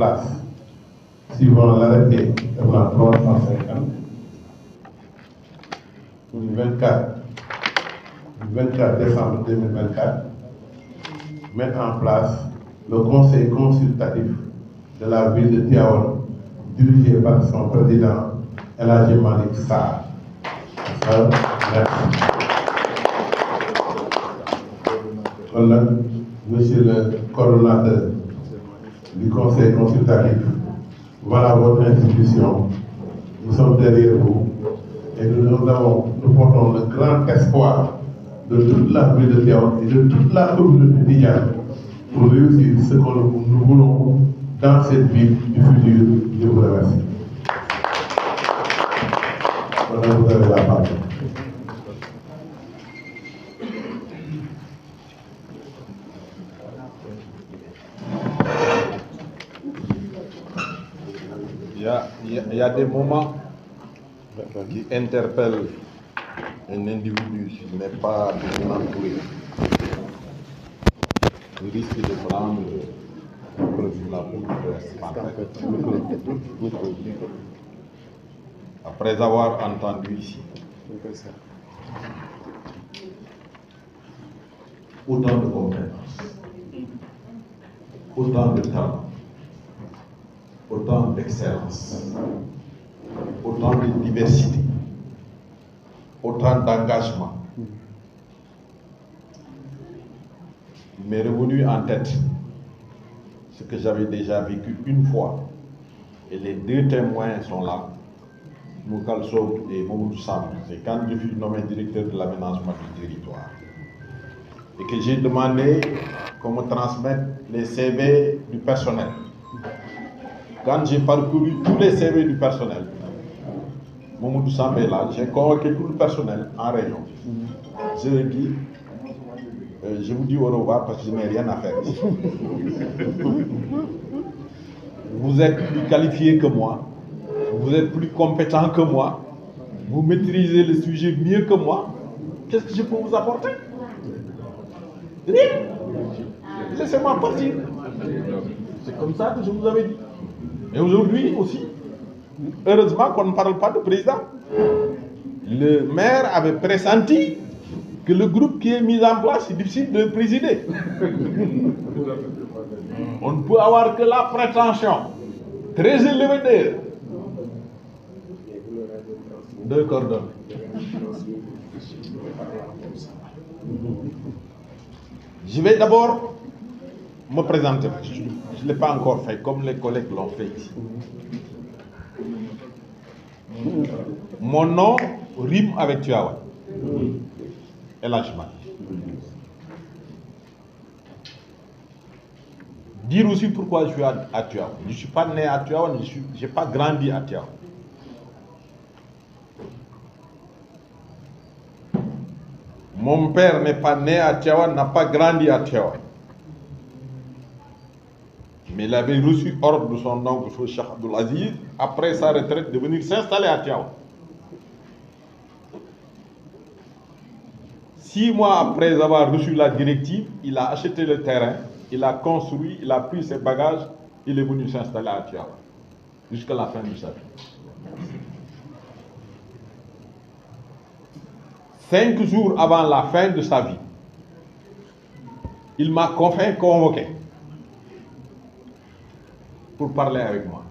place, suivant l'arrêté de la 350 du 24 décembre 2024, mettre en place le conseil consultatif de la ville de Tivaouane, dirigé par son président El Hadji Malick Sarr. Merci. Voilà, monsieur le coordonnateur du conseil consultatif, voilà votre institution. Nous sommes derrière vous et nous portons le grand espoir de toute la ville de Tivaouane et de toute la communauté Tidiane pour réussir ce que nous voulons dans cette ville du futur. Je vous remercie. Voilà, vous avez la parole. Il y a des moments qui interpellent un individu s'il n'est pas bien entouré. Il risque de prendre la après avoir entendu ici autant de compétences, autant de talent, autant d'excellence, autant de diversité, autant d'engagement. Il m'est revenu en tête ce que j'avais déjà vécu une fois, et les deux témoins sont là, Moukal Sow et Mamoudou Sam. C'est quand je fus nommé directeur de l'aménagement du territoire et que j'ai demandé qu'on me transmette les CV du personnel. Quand j'ai parcouru tous les CV du personnel, Mamoudou Sam est là, j'ai convoqué tout le personnel en réunion. Je leur dis, je vous dis au revoir parce que je n'ai rien à faire ici. Vous êtes plus qualifié que moi, vous êtes plus compétent que moi, vous maîtrisez le sujet mieux que moi. Qu'est-ce que je peux vous apporter? Rien. Laissez-moi partir. C'est comme ça que je vous avais dit. Et aujourd'hui aussi, heureusement qu'on ne parle pas de président. Le maire avait pressenti que le groupe qui est mis en place, c'est difficile de présider. On ne peut avoir que la prétention très élevée de coordonner. Je vais d'abord me présenter. Je ne l'ai pas encore fait, comme les collègues l'ont fait ici. Mon nom rime avec Tivaouane. El Hadji Malick. Dire aussi pourquoi je suis à Tivaouane. Je ne suis pas né à Tivaouane, je n'ai pas grandi à Tivaouane. Mon père n'est pas né à Tivaouane, n'a pas grandi à Tivaouane. Mais il avait reçu ordre de son oncle, Cheikh Abdoul Aziz, après sa retraite, de venir s'installer à Tivaouane. 6 mois après avoir reçu la directive, il a acheté le terrain, il a construit, il a pris ses bagages, il est venu s'installer à Tivaouane, jusqu'à la fin de sa vie. 5 jours avant la fin de sa vie, il m'a enfin convoqué pour parler avec moi.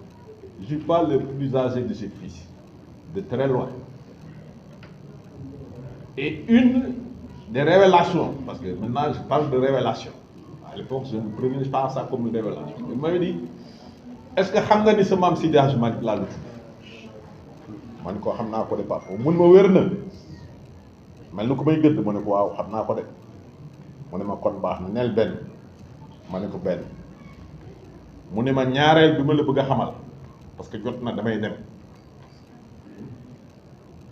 Je ne suis pas le plus âgé de ses fils, de très loin. Et une des révélations, parce que maintenant je parle de révélation, à l'époque je ne prenais pas ça comme une révélation. Il m'avait dit, est-ce que xam nga ni sa maam Seydi Hadji Malick laa la tudd? Ma ne ko xam naa ko de papa. Mun ma wér na mel ni ko may gëdd, ma ne ko waaw xam naa ko de. Mu ne ma kon baax na neel benn, ma ne ko benn. Mu ne ma ñaareel bi ma la bëgg a xamal parce que jot na damay dem,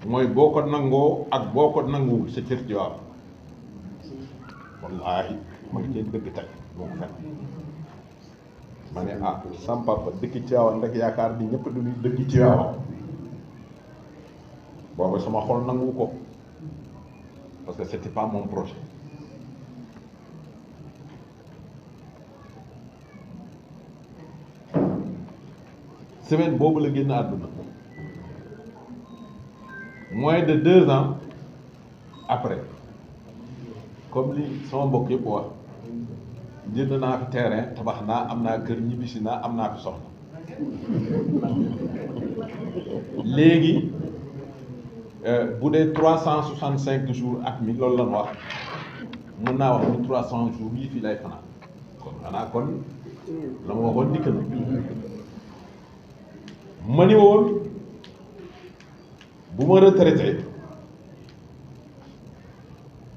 mooy boo ko nangoo ak boo ko nanguwul sa cër ci waaw. Wallaahi ma ngi cee dëgg tey moo ko fekk. Ma ne ah sam papa dëkk Tivaouane rek yaakaar ni ñëpp du dëkk Tivaouane. Boobu sama xol nangu ko parce que c'était pas mon projet. semaine boobu la génn àdduna. Moins de 2 ans après comme li sama mbokk yëpp wax jënd naa fi terrain tabax naa am naa kër ñibbisi naa am naa fi soxna léegi bu dee 365 jours at mi loolu lan wax mën naa wax ni 300 jours yi fii lay fanaan kon xanaa kon la ma waxoon dikk na ma ni woon bu ma retraité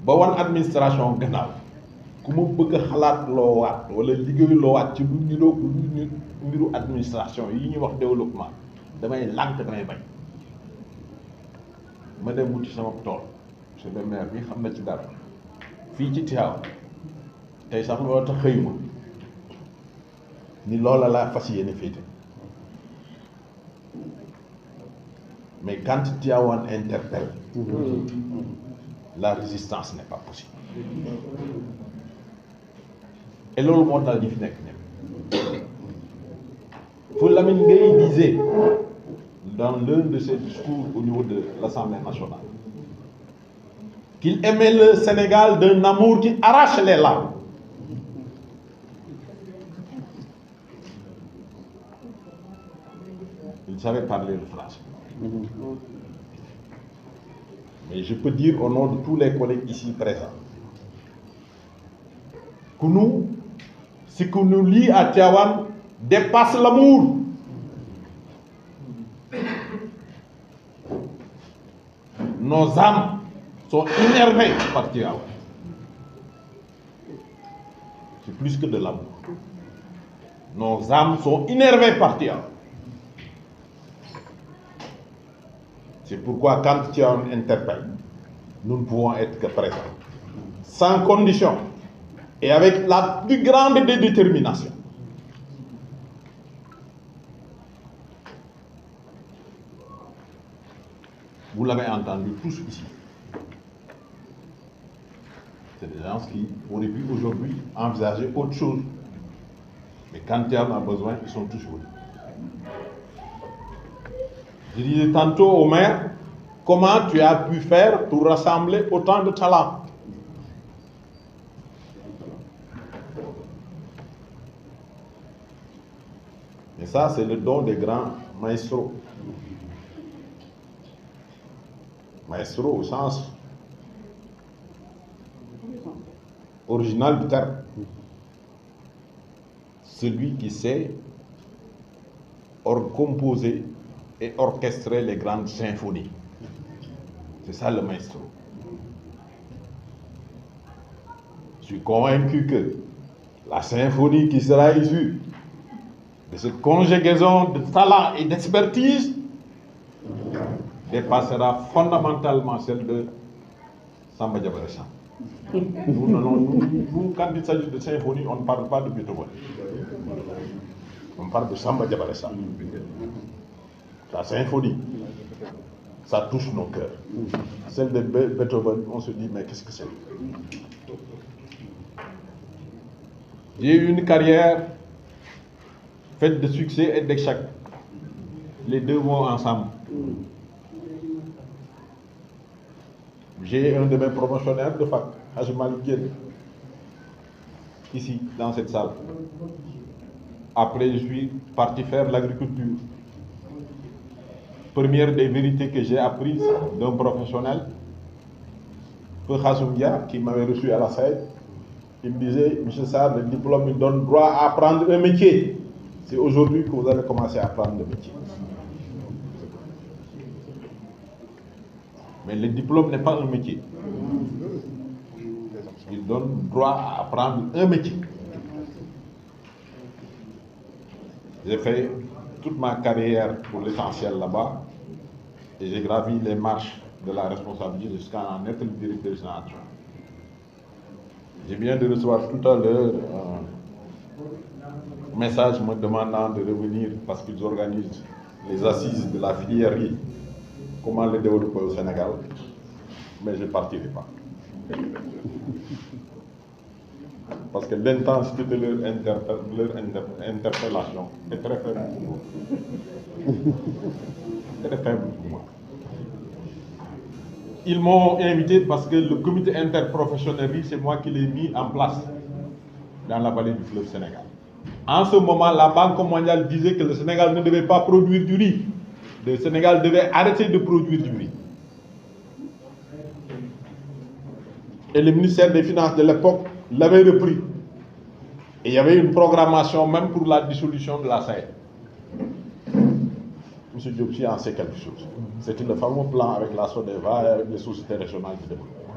ba wan administration gannaaw ku ma bëgg a xalaat loo waat wala liggéeyu loo waat ci lu niroo lu mbiru administration yi ñuy wax développement damay lànk damay bañ ma dem wuti sama tool monsieur le maire bi xam na ci dara fii ci Tivaouane tey sax loo tax xëyuma ni loola laa fas yéene féete mais quand Tivaouane interpelle la résistance n'est pas possible et loolu moo tax ñi fi nekk ñëpp fu Lamine Gueye disait dans l'un de ses discours au niveau de l'Assemblée nationale qu'il aimait le Sénégal d'un amour qui arrache les larmes. Il savait parler le français. Mais je peux dire au nom de tous les collègues ici présents que nous, ce qui nous lie à Tivaouane dépasse l'amour. Nos âmes sont énervées par Tivaouane. C'est plus que de l'amour. Nos âmes sont énervées par Tivaouane. C'est pourquoi quand Tivaouane interpelle, nous ne pouvons être que présents, sans condition et avec la plus grande détermination. Vous l'avez entendu tous ici. C'est des gens qui auraient pu aujourd'hui envisager autre chose. Mais quand Tivaouane a besoin, ils sont toujours là. Je disais tantôt au maire, comment tu as pu faire pour rassembler autant de talents? Et ça, c'est le don des grands maestros. Maestro au sens original du terme. Celui qui sait composer et orchestrer les grandes symphonies. C'est ça le maestro. Je suis convaincu que la symphonie qui sera issue de cette conjugaison de talent et d'expertise dépassera fondamentalement celle de Samba Diabaré Samb. Nous, quand il s'agit de symphonie, on ne parle pas de Beethoven. On parle de Samba Diabaré Samb. La symphonie, ça touche nos cœurs. Celle de Beethoven, on se dit, mais qu'est-ce que c'est? J'ai eu une carrière faite de succès et d'échecs. Les deux vont ensemble. J'ai un de mes promotionnaires de fac, Hadji Malick Diène, ici, dans cette salle. Après, je suis parti faire l'agriculture. Première des vérités que j'ai apprises d'un professionnel, Feu Khassoum Dia, qui m'avait reçu à la SAED, il me disait, Monsieur Sarr, le diplôme me donne droit à apprendre un métier. C'est aujourd'hui que vous allez commencer à apprendre le métier. Mais le diplôme n'est pas un métier. Il donne droit à apprendre un métier. J'ai fait toute ma carrière pour l'essentiel là-bas et j'ai gravi les marches de la responsabilité jusqu'à en être le directeur général. Je viens de recevoir tout à l'heure un message me demandant de revenir parce qu'ils organisent les assises de la filière riz. Comment le développer au Sénégal, mais je ne partirai pas. parce que l'intensité de leur interpellation est très faible pour moi. Très faible pour moi. Ils m'ont invité parce que le comité interprofessionnel, c'est moi qui l'ai mis en place dans la vallée du fleuve Sénégal. En ce moment, la Banque mondiale disait que le Sénégal ne devait pas produire du riz. Le Sénégal devait arrêter de produire du riz. Et le ministère des Finances de l'époque l'avait repris. Et il y avait une programmation même pour la dissolution de la SAE. M. Diopsi en sait quelque chose. C'était le fameux plan avec la SODEVA et avec les sociétés régionales de développement.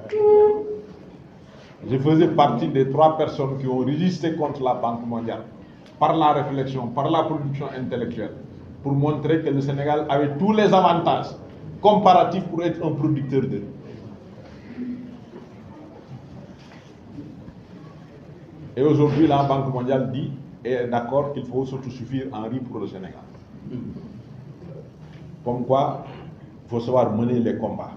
Je faisais partie des 3 personnes qui ont résisté contre la Banque mondiale par la réflexion, par la production intellectuelle, pour montrer que le Sénégal avait tous les avantages comparatifs pour être un producteur de riz. Et aujourd'hui, la Banque mondiale dit et est d'accord qu'il faut s'autosuffire en riz pour le Sénégal. Comme quoi, il faut savoir mener les combats.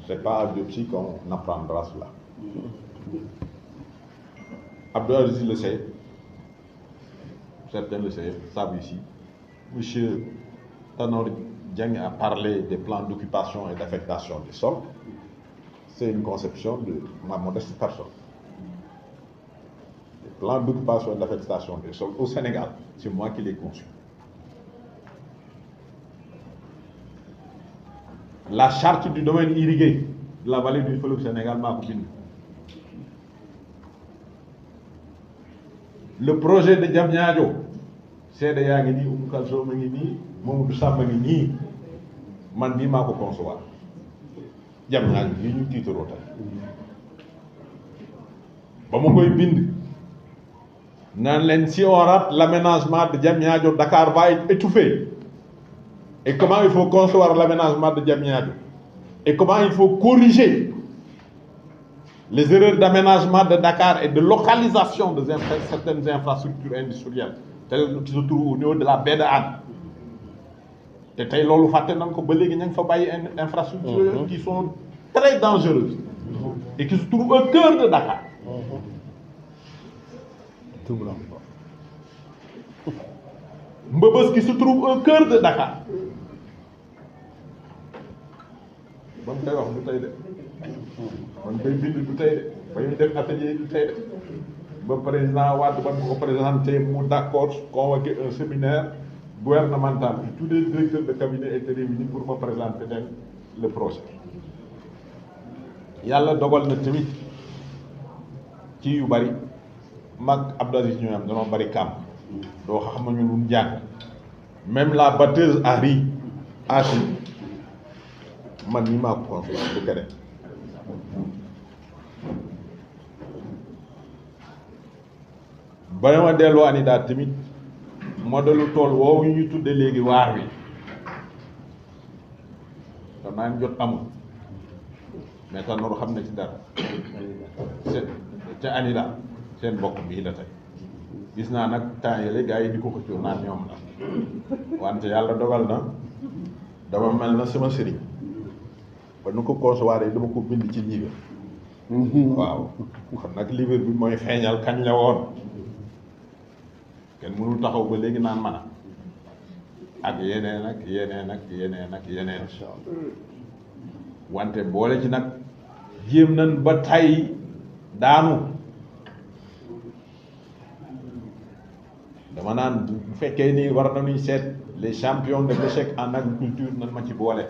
Ce n'est pas à Diopsi qu'on apprendra cela. Abdou Aziz le sait, certains le savent ici. M. Tanor Dieng a parlé des plans d'occupation et d'affectation des sols. C'est une conception de ma modeste personne. Les plans d'occupation et d'affectation des sols au Sénégal, c'est moi qui les conçus. La charte du domaine irrigué de la vallée du fleuve Sénégal m'a coupé. Le projet de Diamniadio, c'est de Yangini, Oumoukalso Mangini, Mamoudou Samba Mangini, Mandi Mako concevoir. Diamniadio, nous titre rotal. Bamokoy Bind, si on rate l'aménagement de Diamniadio, Dakar va être étouffé. Et comment il faut concevoir l'aménagement de Diamniadio? Et comment il faut corriger les erreurs d'aménagement de Dakar et de localisation de certaines infrastructures industrielles, telles qui se trouvent au niveau de la baie de Hann. Et tey loolu fàtte nañ ko ba léegi ñu ngi fa bàyyi infrastructures qui sont très dangereuses et qui se trouvent au cœur de Dakar. Mbëbës qui se trouve au cœur de Dakar. ba mu koy wax du tey de man koy bind du tey de ba ñu def atelier du tey de ba président Wade ba ko présenté mu d'accord convoquer un séminaire gouvernemental où tous les directeurs de cabinet étaient réunis pour me présenter le projet. Yàlla dogal na tamit ci yu bari mag Abdou Aziz ñooy am dañoo bari kàmm doo xam ñu lu jàng même la batteuse à riz man mii maa ko conseillé bu keneen ba ma delloo ANIDA tamit modèle tool woowu ñu tudde léegi waar wi xam naa jot amul mais Tanor xam na ci dara ca ANIDA seen bokk bii la tey gis naa nag temps yële gars yi di ko xëccoo naan ñoom la wante yàlla dogal na dama mel na sama sëriñ ba nu ko concevoir dama ko bind ci livre waaw kon nag livre bi mooy feeñal kañ la woon kenn mënul taxaw ba léegi naan mana ak yeneen ak yeneen ak yeneen ak yeneen wante boole ci nag jéem nañ ba tay daanu dama naan bu fekkee ni war nañuy seet les champions de l'échec en agriculture nan ma ci boole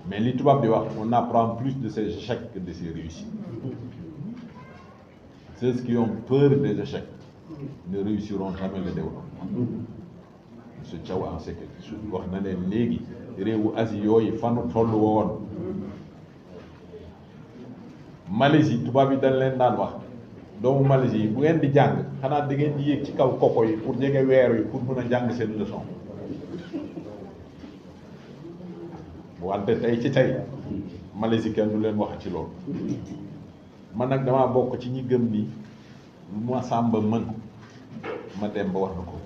mais li tubaab di wax on apprend plus de ses échecs que de ses réussites. Ceux qui ont peur des échecs ne réussiront jamais le développement. Monsieur Thiaw en sait quelque chose wax na leen léegi réewu Asie yooyu fanu toll woon Malaisie tubaab yi dañ leen daan wax doomu Malaisie yi bu ngeen di jàng xanaa da ngeen di yéeg ci kaw koko yi pour jege weer yi pour mën a jàng seen leçon wante tey ci tey Malaisie kenn du leen wax ci loolu man nag damaa bokk ci ñi gëm ni lu ma sàmba mën ma dem ba wax na ko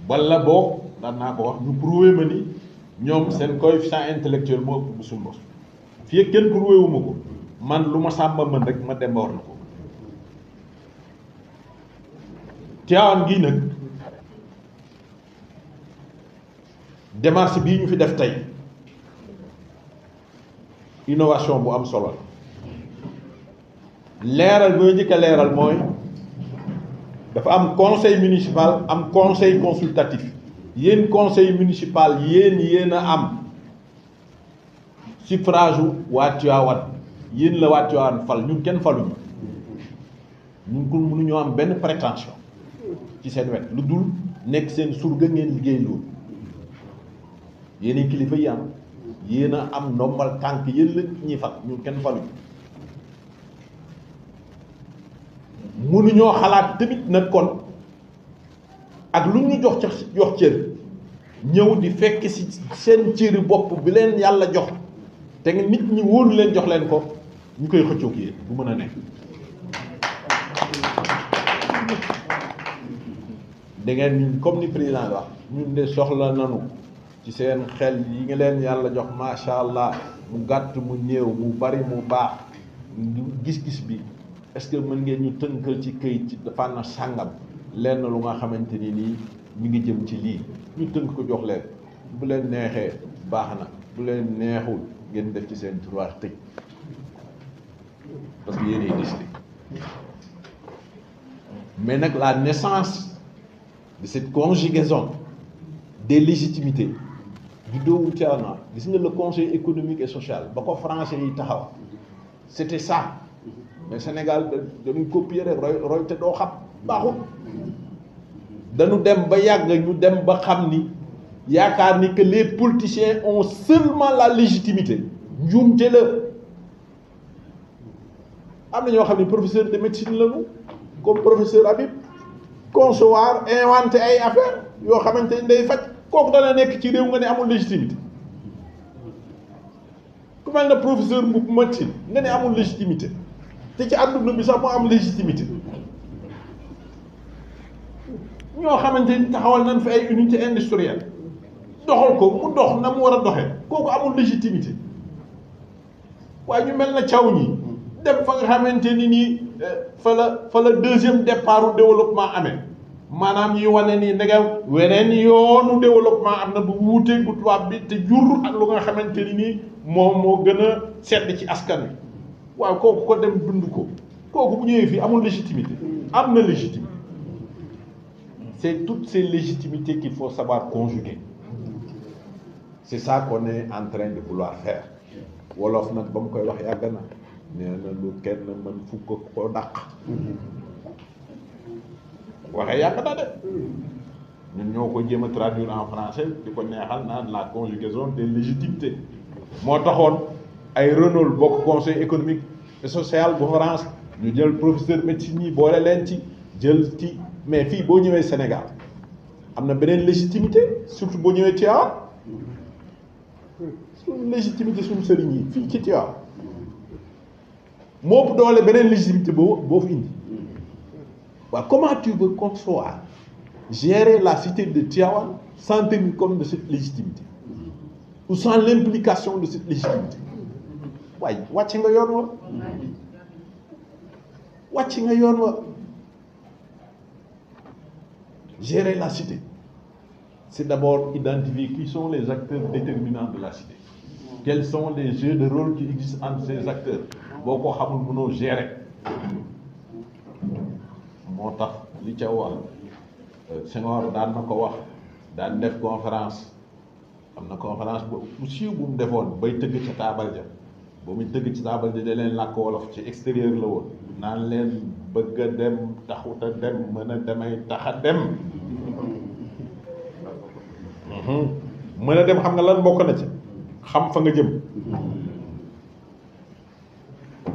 walla boo daan naa ko wax ñu prouvé ma ni ñoom seen coefficient intellectuel moo ëpp bu suñu bos fii ak kenn prouvé wu ma ko man lu ma sàmba mën rek ma dem ba war na ko Tivaouane gii nag démarche bii ñu fi def tey innovation bu am solo la leeral bi ma njëkk a leeral mooy dafa am conseil municipal am conseil consultatif yéen conseil municipal yéen a am suffrage waa Tivaouane yéen la waa Tivaouane fal ñun kenn faluñu ñun ko mënuñoo am benn prétention ci seen wet lu dul nekk seen surga ngeen liggéey loolu yéen kilifa yi am yéen a am ndombal tànk yéen la ñuy fal ñun kenn faluñu mënuñoo xalaat tamit nag kon ak lu ñu jox cër ñëw di fekk ci seen cëri bopp bi leen yàlla jox te nit ñi wóolu leen jox leen ko ñu koy xëccoog yéen bu mën a nekk da ngeen ñun comme ni président wax ñun de soxla nanu ci seen xel yi nga leen yàlla jox macha allah mu gàtt mu néew mu bari mu baax gis-gis bi est-ce que mën ngeen ñu tënkal ci këyit ci fànn sàngam lenn lu nga xamante ni nii mi ngi jëm ci lii ñu tënk ko jox leen bu leen neexee baax na bu leen neexul ngeen def ci seen tiroir tëj parce que yéenay décidé mais nag la naissance de cette conjugaison des légitimités du doowu Tivaouane gis nga le conseil économique et social ba ko français yi taxaw c'était ça mais Sénégal dañuy copier rek roy te doo xam baaxul dañu dem ba yàgg ñu dem ba xam ni yaakaar ni que les politiciens ont seulement la légitimité njuumte la am na ñoo xam ne professeur de médecine lañu comme professeur Habib concevoir inventé ay affaire yoo xamante ni day faj kooku dana nekk ci réew nga ne amul légitimité ku mel ne professeur bu médecine nga ne amul légitimité te ci àdduna bi sax moo am légitimité ñoo xamante ni taxawal nañ fi ay unité industrielle doxal ko mu dox na mu war a doxee kooku amul légitimité waaye ñu mel na caw ñi dem fa nga xamante ni nii fa la deuxième départ développement amee maanaam yi wane ni ndegam weneen yoonu développement am na bu wuuteeg bu tubaab bi te jur ak lu nga xamante ni nii moom moo gën a sedd ci askan wi waaw kooku ko dem dund ko kooku bu ñëwee fii amul légitimité am na légitimité c'est toutes ces légitimités qu'il faut savoir conjuguer c'est ça qu'on est en train de vouloir faire wolof nag ba mu koy wax yàgg na nee na lu kenn mën fukk ko dàq waxee yàgg na de ñun ñoo ko jéem a traduire en français di ko neexal naan la conjugaison des légitimités moo taxoon ay Renault bokk conseil économique et social bu France ñu jël professeur médecine yi boole leen ci jël ci mais fii boo ñëwee Sénégal am na beneen légitimité surtout boo ñëwee Tivaouane suñu légitimité suñu sëriñ yi fii ci Tivaouane moo ëpp doole beneen légitimité boo fi indi waaw comment tu veux concevoir gérer la cité de Tivaouane sans tenir compte de cette légitimité ou sans l'implication de cette légitimité waaye wàcc nga yoon wa wàcc nga yoon wa gérer la cité c'est d'abord identifier qui sont les acteurs déterminants de la cité quels sont les jeux de rôle qui existent entre ces acteurs boo ko xamul mënoo gérer moo tax li ca wax Senghor daan na ko wax daan def conférence am na conférence bu siiw bu mu defoon bay tëgg ca taabal ja ba muy tëgg ci taabal ja da leen làkk wolof ci extérieur la woon naan leen bëgg a dem taxut a dem mën a demay tax a dem mën a dem xam nga lan bokk na ci xam fa nga jëm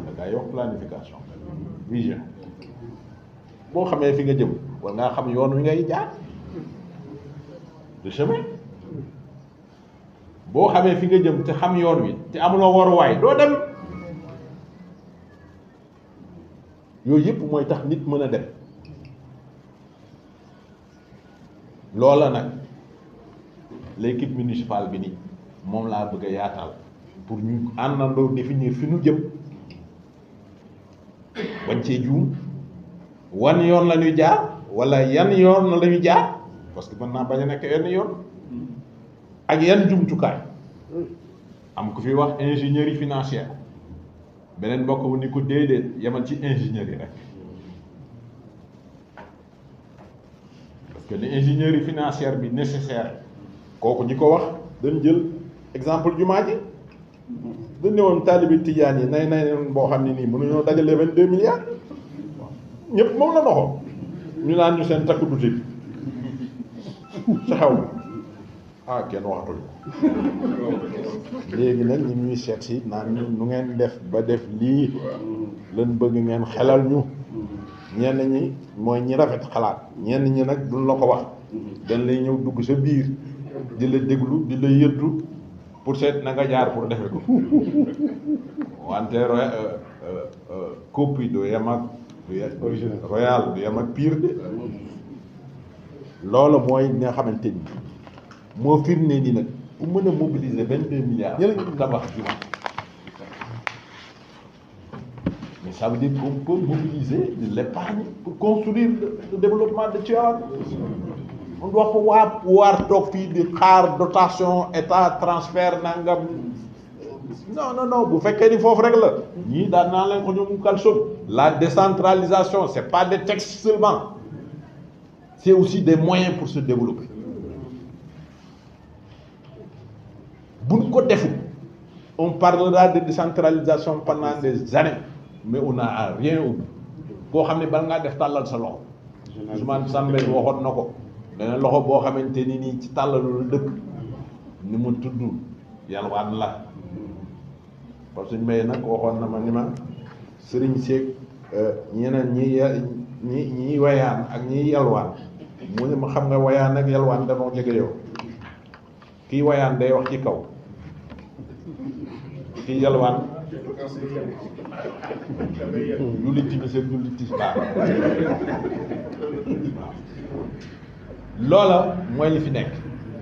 da ngay wax planification vision boo xamee fi nga jëm war ngaa xam yoon wi ngay jaar le chemin boo xamee fi nga jëm te xam yoon wi te amuloo waruwaay doo dem yooyu yëpp mooy tax nit mën a dem loola nag l'équipe municipale bi nii moom laa bëgg a yaatal pour ñu àndandoo définir fi ñu jëm bañ cee juum wan yoon la ñuy jaar wala yan yoon la ñuy jaar parce que mën naa bañ a nekk yenn yoon ak yan jumtukaay am ku fi wax ingénierie financière beneen mbokk bu ni ko déedéet yemal ci ingénierie rek parce que li ingénierie financière bi nécessaire kooku ñi ko wax dañ jël exemple jumaa ji dañ ne woon taalibi tijaan yi nay boo xam ne nii mënuñoo dajale 22 milliards ñëpp moom la noxoo ñu naan ñu seen takku dute bi sa xew ah kenn waxatul léegi nag ñi ñuy seet si naan ñu nu ngeen def ba def lii lan bëgg ngeen xelal ñu ñenn ñi mooy ñi rafet xalaat ñenn ñi nag duñ la ko wax dañ lay ñëw dugg sa biir di la déglu di la yëddu pour seet na nga jaar pour defe ko wante copie du yem ak royal du yem ak pire de loolu mooy nga xamante ni moo firnde ni nag ku mën a mobiliser 22 milliards ñëla ñu tabax juma mais ça veut dire qu'on peut mobiliser de l'épargne pour construire le développement de Tivaouane on doit pas pouvoir toog fii di xaar dotation état transfert nangam non bu fekkee ni foofu rek la ñii daan naa leen ko ñoom Kalsom la décentralisation c'est pas des textes seulement c'est aussi des moyens pour se développer buñ ko deful on parlera de décentralisation pendant des années mais on n'a rien eu koo xam ne bal ngaa def tàllal sa loxo Ousmane Sambène waxoon na ko dana loxo boo xamante ni nii ci tàllalu la dëkk ni mu tudd yalwaan la parce que may nag waxoon na ma ni ma sëriñ seeg ñeneen ñi wayaan ak ñi yalwaan mu ne ma xam nga wayaan ak yalwaan dañoo jege yow kii wayaan day wax ci kaw kii yalwaan julli timis ak julli tisbaar loola mooy li fi nekk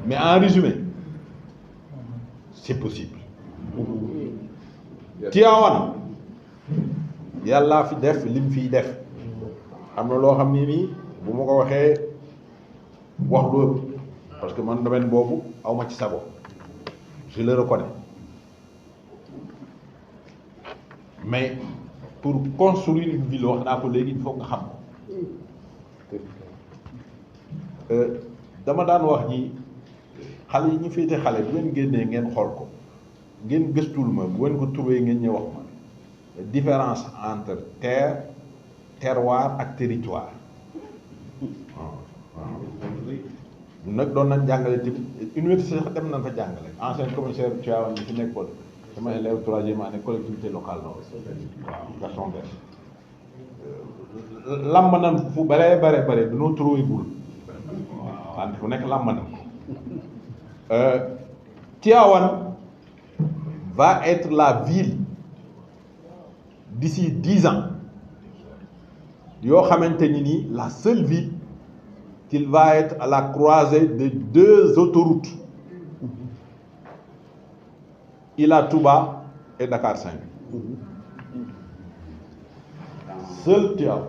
mais en résumé c'est possible Tivaouane yàllaa fi def lim fiy def am na loo xam ne nii bu ma ko waxee wax lu ëpp parce que man domaine boobu aw ma ci sago je le reconnais mais pour construire une ville wax naa ko léegi il faut nga xam ko dama daan wax ñi xale yi ñu féete xale bu ngeen génnee ngeen xool ko ngeen gëstul ma bu ngeen ko trouvé ngeen ñëw wax ma différence entre terre terroir ak territoire waaw nag doon nañ jàngale tamit université sax dem nañ fa jàngale ancien commissaire Tivaouane bi fi nekkoon sama élève troisième année collectivité locale la waaw Gaston Berger lamb nañ fu bare dunoo trouvé gul wante fu nekk lamb nañ ko Tivaouane va être la ville d'ici 10 ans yoo xamante ni nii la seule ville qu'il va être à la croisée de 2 autoroutes Ila Touba et Dakar Saint-Louis seul Tivaouane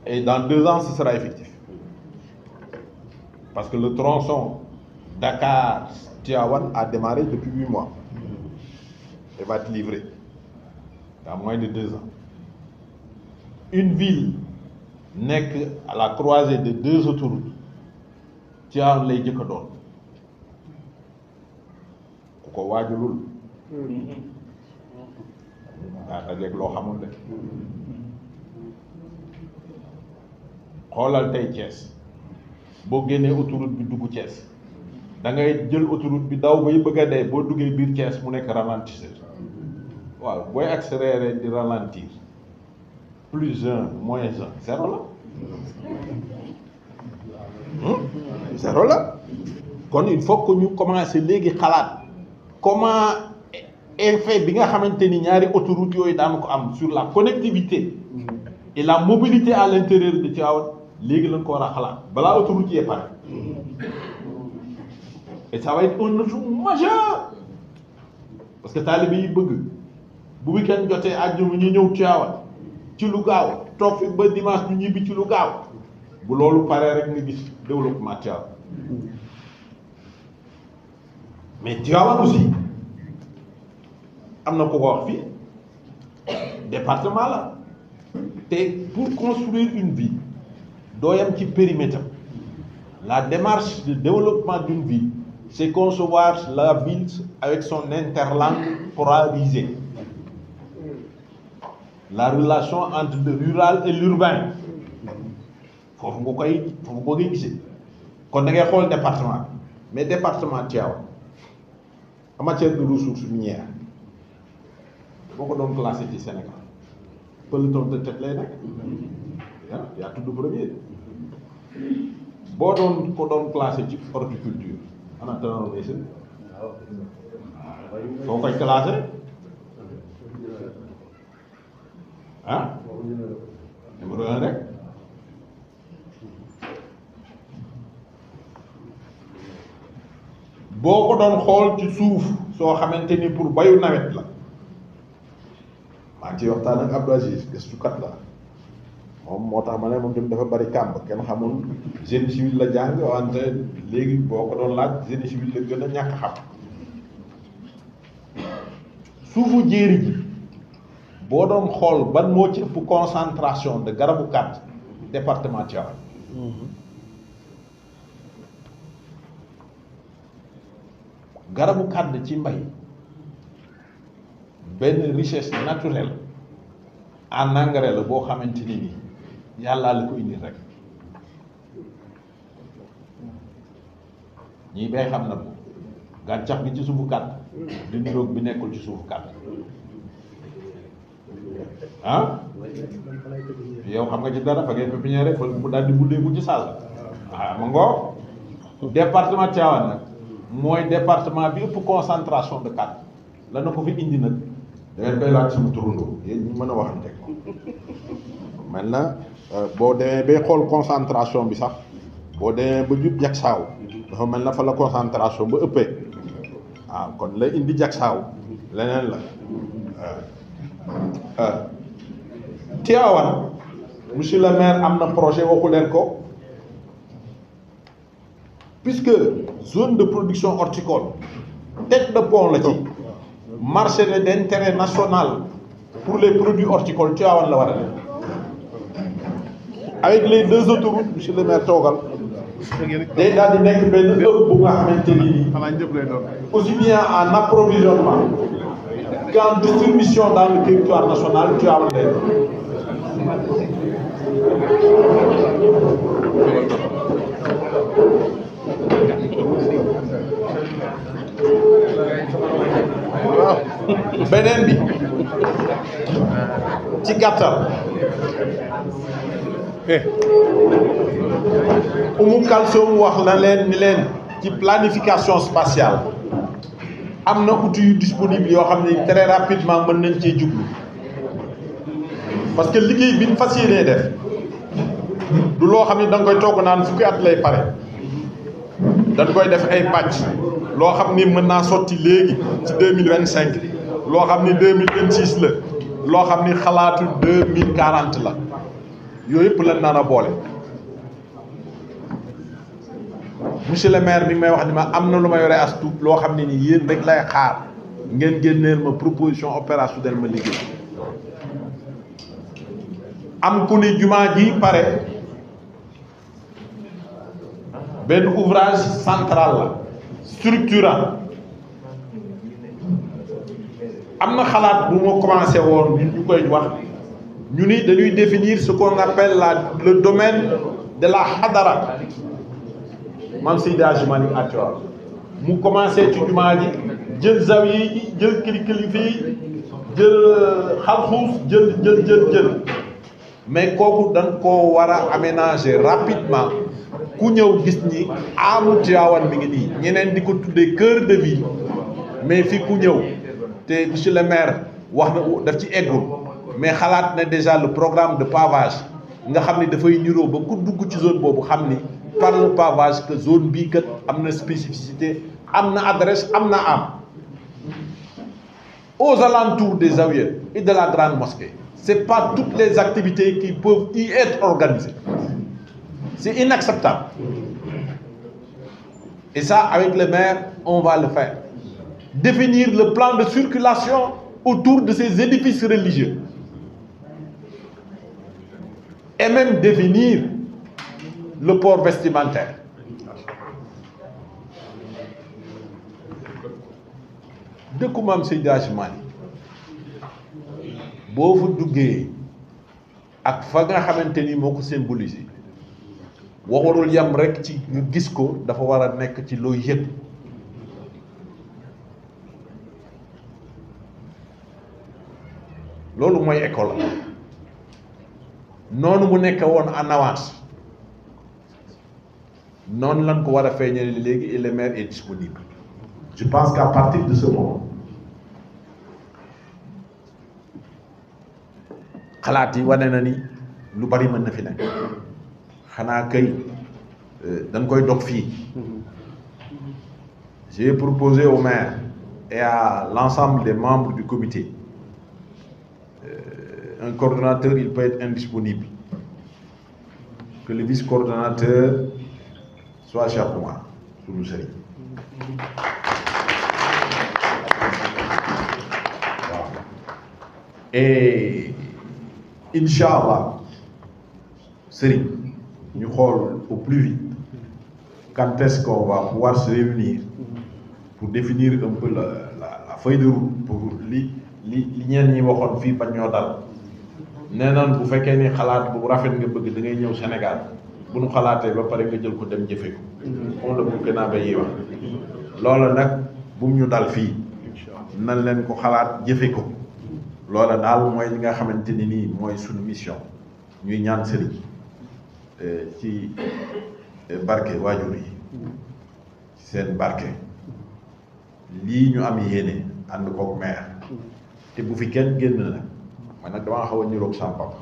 et dans 2 ans ce sera effectif parce que le tronçon Dakar-Tivaouane a démarré depuis 8 mois et va être livré dans moins de 2 ans. Une ville n'est qu'à la croisée de 2 autoroutes Tivaouane lay jëkk a doon ku ko waajulul daa dajeeg loo xamul de xoolal tey Thiès boo génnee autoroute bi dugg Thiès da ngay jël autoroute bi daw bay bëgg a dee boo duggee biir Thiès mu nekk ralentisseur waaw booy accélérer di ralentir plus 1 moins 1 0 la zéro la kon il faut que ñu commencer léegi xalaat comment effet bi nga xamante ni ñaari autoroute yooyu daan ko am sur la connectivité et la mobilité à l'intérieur de Tivaouane léegi lañ ko war a xalaat balaa autoroute yee pare et ça va être un atout majeur parce que taalibe yi bëgg bu week-end jotee àjjuma ñu ñëw Tivaouane ci lu gaaw toog fi ba dimanche ñu ñibbi ci lu gaaw bu loolu paree rek nga gis développement Tivaouane mais Tivaouane aussi am na ko wax fii département la te pour construire une ville doo yam ci périmètre la démarche de développement d'une ville c'est concevoir la ville avec son interlangue polarisée la relation entre le rural et l'urbain foofu nga koy gisee kon da ngay xool département mais département Tivaouane en matière de ressources minières boo ko doon classé ci Sénégal peloton de tête lay nekk yaa tudd premier boo doon ko doon classé ci horticulture ana Tanor Meysen foo koy classé ah numéro 1 rek boo ko doon xool ci suuf soo xamante ni pour bayu nawet la maa ngi ciy waxtaan ak Abdou Aziz gëstukat la moom moo tax ma ne moom tamit dafa bari kàmb kenn xamul génie civil la jàng wante léegi boo ko doon laaj génie civil la gën a ñàkk xam suufu jéeri ji boo doon xool ban moo ci ëpp concentration de garabu kàdd département Tivaouane garabu kàdd ci mbay benn richesse naturelle en engrais la boo xamante ni nii yàllaa la ko indi rek ñii bay xam na ko gàncax gi ci suufu kàdd di niroog bi nekkul ci suufu kàdd ah yow xam nga ci dara fa ngay pépinière rek mu daal di buddeeku ci sàll ma ngoo département Tivaouane nag mooy département bi ëpp concentration de kàdd la na ko fi indi nag da ngeen koy laaj sama turandoo yéen ñu mën a waxante maintenant boo demee bay xool concentration bi sax boo demee ba jub jagsaaw dafa mel na fa la concentration ba ëppee waaw kon la indi jagsaaw leneen la Tivaouane monsieur le maire am na projet waxu leen ko puisque zone de production horticole tête de pont la ci marché d'intérêt national pour les produits horticoles Tivaouane la war a def avec les deux autoroutes monsieur le maire toogal day daal di nekk benn ëpp bu nga xamante ni aussi bien en approvisionnement qu'en distribution dans le territoire national Tivaouane lay beneen bi ci gàttal Oumou Kalsoum wax na leen ni leen ci planification spatiale am na outils yu disponible yoo xam ne très rapidement mën nañ cee jublu parce que liggéey bi ñu fas yéenee def du loo xam ne da nga koy togg naan fukki at lay pare dañ koy def ay pàcc loo xam ni mën naa sotti léegi ci 2025 loo xam ni 2026 la loo xam ni xalaatu 2040 la yooyu yëpp lañ naan a boole monsieur le maire mi ngi may wax ni ma am na lu ma yore as tuut loo xam ne ni yéen rek lay xaar ngeen génneel ma proposition opérationnelle ma liggéey am ku ni jumaa ji pare benn ouvrage central la structurant am na xalaat bu ma commencé woon ñu koy wax ñu ni dañuy définir ce qu'on appelle le domaine de la hadara Mame Seydi Hadji Malick à Tivaouane mu commencé ci jumaa ji jël zawiya yi jël kilifa yi jël xalxuus jël mais kooku dañ koo war a aménager rapidement ku ñëw gis ni amu Tivaouane mi ngi nii ñeneen di ko tuddee cœur de ville mais fii ku ñëw te monsieur le maire wax na daf ci eggul mais xalaat na déjà le programme de pavage nga xam ni dafay niroo ba ku dugg ci zone boobu xam ni par le pavage que zone bii kat am na spécificité am na adresse am na am aux alentours des zawiya et de la grande mosquée. C'est pas toutes les activités qui peuvent y être organisées. C'est inacceptable. Et ça, avec le maire, on va le faire. Définir le plan de circulation autour de ces édifices religieux. Et même définir le port vestimentaire. dëkku Maam Seydi Hadji Malick boo fa duggee ak fa nga xamante ni moo ko symbolisé warul yam rek ci nga gis ko dafa war a nekk ci loo yëg loolu mooy école noonu mu nekk woon en avance noonu lan ko war a feeñale léegi et le maire est disponible. Je pense qu'à partir de ce moment xalaat yi wane na ni lu bari mën na fi nekk xanaa kay dañ koy dog fii. J'ai proposé au maire et à l'ensemble des membres du comité un coordonnateur, il peut être indisponible, que le vice-coordonnateur soit Cheikh Oumar sunu sëriñ. Et Inch'Allah, Serigne, nous xool au plus vite quand est-ce qu'on va pouvoir se réunir pour définir un peu la feuille de route pour li ñenn ñi waxoon fii bañ ñoo dal nee naan bu fekkee ni xalaat bu rafet nga bëgg da ngay ñëw Sénégal bu nu xalaatee ba pare nga jël ko dem jëfe ko on le Burkinabé yi wax loola nag bu mu ñu dal fii nan leen ko xalaat jëfe ko loola daal mooy li nga xamante ni nii mooy suñu mission ñuy ñaan sëriñ ci barke waajur yi ci seen barke lii ñu am yéene ànd kook maire te bu fi kenn génn nag man nag damaa xaw a niroog sama papa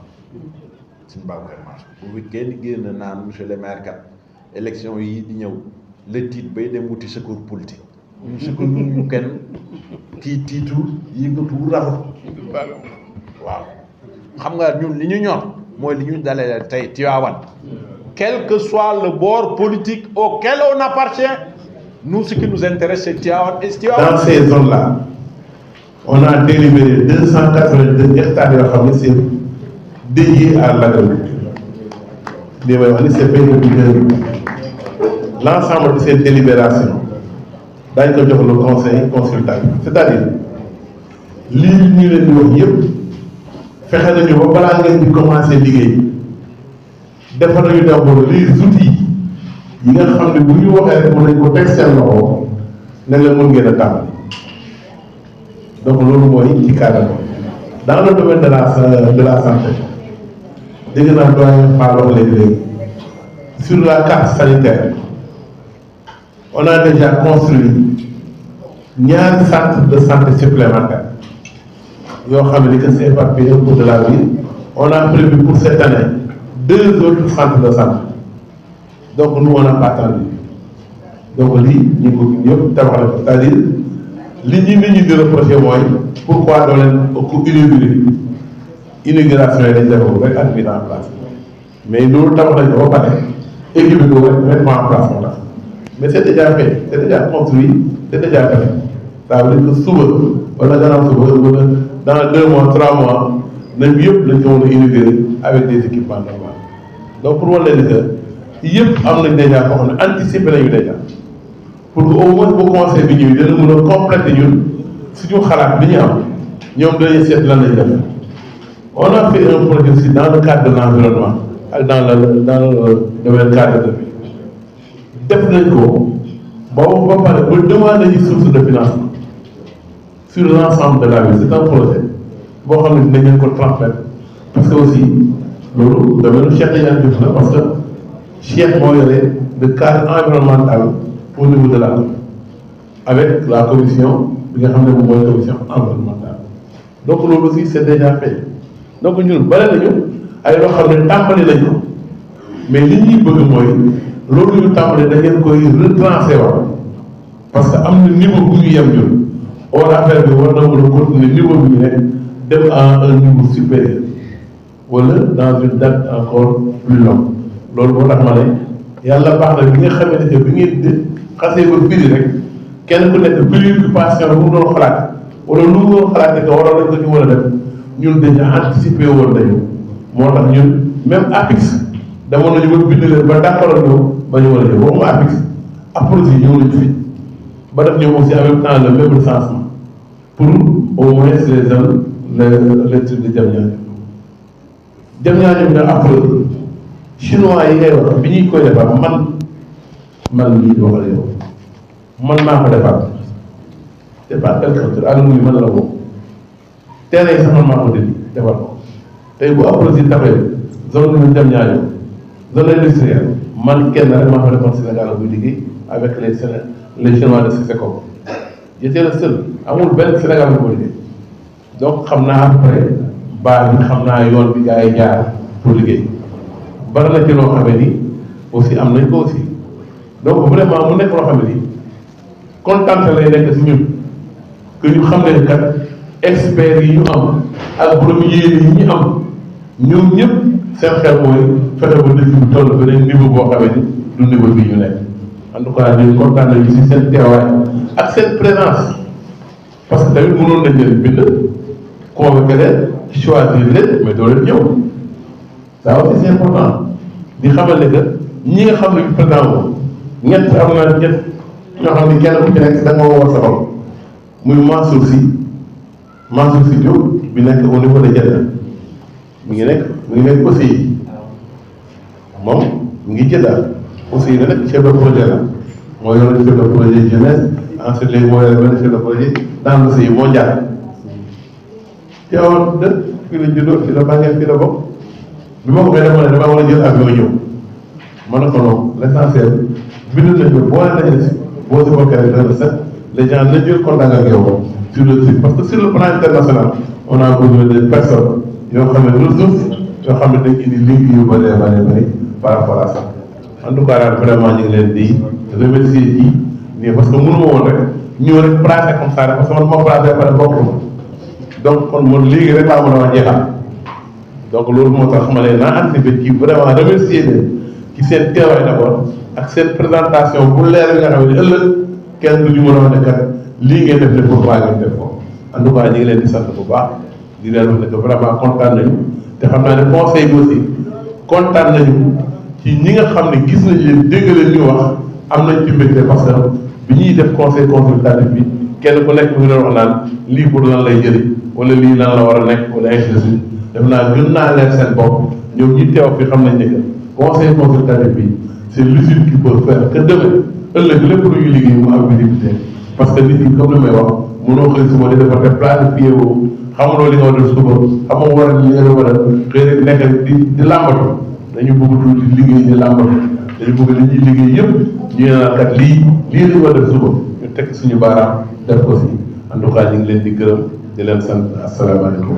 suñu Babacar Mansour bu fi kenn génn naan monsieur le maire kat élection yi di ñëw le tiit bay dem wuti secours politique ñu secours ñu kenn kii tiitu yëngatu rafet waaw xam nga ñun li ñu ñor mooy li ñu dalee tey Tivaouane quel que soit le bord politique auquel on appartient nous ce qui nous intéresse c'est Tivaouane et Tivaouane. Dans ces zones-là on a délibéré 282 hectares yoo xam ne c'est dédié à l'agriculture li may wax ni c'est fait depuis 2000 l'ensemble de ces délibérations daañu ko jox le conseil consultatif c'est-à-dire lii ñu leen di wax yëpp fexe nañu ba balaa ngeen di commencer liggéey defar nañu d'abord les outils yi nga xam ne bu ñu waxee rek mën nañ ko teg seen loxo ne la mën ngeen a tàmbali donc loolu mooy ci cadre dans le domaine de la santé dégg naa doyen Fall wax léegi sur la carte sanitaire on a déjà construit ñaari centre de santé supplémentaire yoo xam ne que c'est éparpillé au cours de la ville on a prévu pour cette année 2 autres centres de santé donc nous on n'a pas attendu donc lii ñu ko ñëpp tabax la ko c'est-à-dire li ñu nit ñi di reproché mooy pourquoi doo leen ko inauguré inauguration yi dañ defoo rek ak mise en place mais loolu tabax nañ ko ba pare équipé ko rek mettre en place moo tax mais c'est déjà fait c'est déjà construit c'est déjà fait ça veut dire que suba wala gannaaw suba wala dans 2 mois 3 mois nañ yëpp lañ ko mën a inaugurer avec des équipements normaux donc pour wala leen que yëpp am nañ déjà koo xam ne anticiper nañu déjà pour que au moins bu conseil bi ñëw dana mën a compléter ñun suñu xalaat bi ñu am ñoom dañuy seet lan lañ def on a fait un projet aussi dans le cadre de l'environnement ak dans le domaine cadre de vie def nañ ko ba pare ba demander ñu source de financement sur l'ensemble de la ville c'est un projet boo xam ne dinañ leen ko transmettre parce que aussi loolu domaine Cheikh Tidiane Diouf la parce que Cheikh moo yore le cadre environnemental au niveau de la commune avec la commission bi nga xam ne moom mooy commission environnementale donc loolu aussi c'est déjà fait donc ñun bare nañu ay loo xam ne tàmbali nañ ko mais li ñuy bëgg mooy loolu ñu tàmbali da ngeen koy retrancé wax parce que am na niveau bu ñu yem ñun or affaire bi war na mën a continuer niveau bi ñu nekk dem à un niveau supérieur wala dans une date encore plus longue loolu moo tax ma ne yàlla baax na bi nga xamante ne bi ngeen di xasee ba firi rek kenn ku nekk préoccupation bu mu doon xalaat wala lu mu doon xalaat ne que waroon nañ ko ci war a def ñun déjà anticiper woon nañu moo tax ñun même APIX demoon nañu ba bind leen ba d'accord ak ñoom ba ñu war a ñëw waxuma APIX approche yi ñëw nañu fi ba def ñoom aussi en même temps le même recensement pour au moins les jeunes les trucs de Diamniadio bi nag après chinois yi ngay wax bi ñuy koy defar man mii di waxal yow man maa ko defar c'est pas quelque chose ak muy mën la ko terrain yi sax man maa ko dindi defar ko tey bu approche taxawee zone bi Diamniadio zone industrielle man kenn rek maa ko defoon Sénégal buy liggéey avec les chinois de Siseko j'étais le seul amul benn Sénégal bu ko liggéey donc xam naa après baax bi xam naa yoon bi gars yi jaar pour liggéey bari na ci loo xam ne ni aussi am nañ ko aussi donc vraiment mu nekk loo xam ne ni kontaan lay nekk si ñun que ñu xam ne kat experts yi ñu am ak borom yéene yi ñu am ñoom ñëpp seen xel mooy fexe ba dëkk bi toll beneen niveau boo xam ne ni du niveau bii ñu nekk en tout cas ñun kontaan nañu si seen teewaay ak seen présence parce que tamit mënoon nañ leen bind convoqué leen choisir leen mais doo leen ñëw ça aussi c'est important di xamal ne que ñi nga xam ne président moom ñett am na ñett ñoo xam ne kenn ku ci nekk da nga war sa xol muy Mansour Sy Diop bi nekk au niveau de Jeddah mi ngi nekk aussi moom mi ngi Jeddah aussi la nekk chef de projet la moo yore chef de projet jeunesse ensuite léegi moo yore benn chef de projet dans le pays mondial teewoon dëkk fii la juddoo fii la bàngee fii la bokk bi ma ko may dama ne damaa war a jël avion ñëw ma ne ko noonu l'essentiel bind nañu boole nañu si boo si bokkee rek dana set les gens nañ jël contact ak yow sur le site parce que sur le plan international on a besoin de personnes yoo xam ne ressources yoo xam ne dañ indi link yu bëree bëri par rapport à ça en tout cas daal vraiment ñu ngi leen di remercier ji nii parce que mënu ma woon rek ñëw rek placé comme ça rek parce que man moo placé pare bokk ma donc kon man léegi rek laa mën a wax jeexal donc loolu moo tax ma ne naa anticiper ci vraiment remercier leen ci seen teewaay d'abord ak seen présentation bu leer bi nga xam ne ëllëg kenn du ñu mën a wax ne kat lii ngeen def ne pour baa ngeen def ko en tout cas ñu ngi leen di sant bu baax di leen wax ne que vraiment kontaan nañu te xam naa ne conseil bi aussi kontaan nañu ci ñi nga xam ne gis nañ leen dégg leen ñu wax am nañ ci mbégte parce que bi ñuy def conseil consultatif bi kenn ku nekk mu ngi doon wax naan lii pour lan lay jëriñ wala lii lan la war a nekk wala ainsi de suite def naa gën naa leen seen bopp ñoom ñi teew fi xam nañ ne que conseil consultatif bi c'est l'usine qui peut faire que demain ëllëg lépp lu ñuy liggéey mu am visibilité parce que nit ñi comme li may wax mënoo xëy suba di defar te planifié woo xamuloo li nga war a def suba xamoo war a li nga war a xëy rek nekk di làmbatu dañu bëgg tuuti liggéey di làmbatu dañu bëgg li ñuy liggéey yëpp ñu ne naan kat lii la ñu war a def suba ñu teg suñu baaraam def ko si en tout cas ñu ngi leen di gërëm di leen sant asalaamaaleykum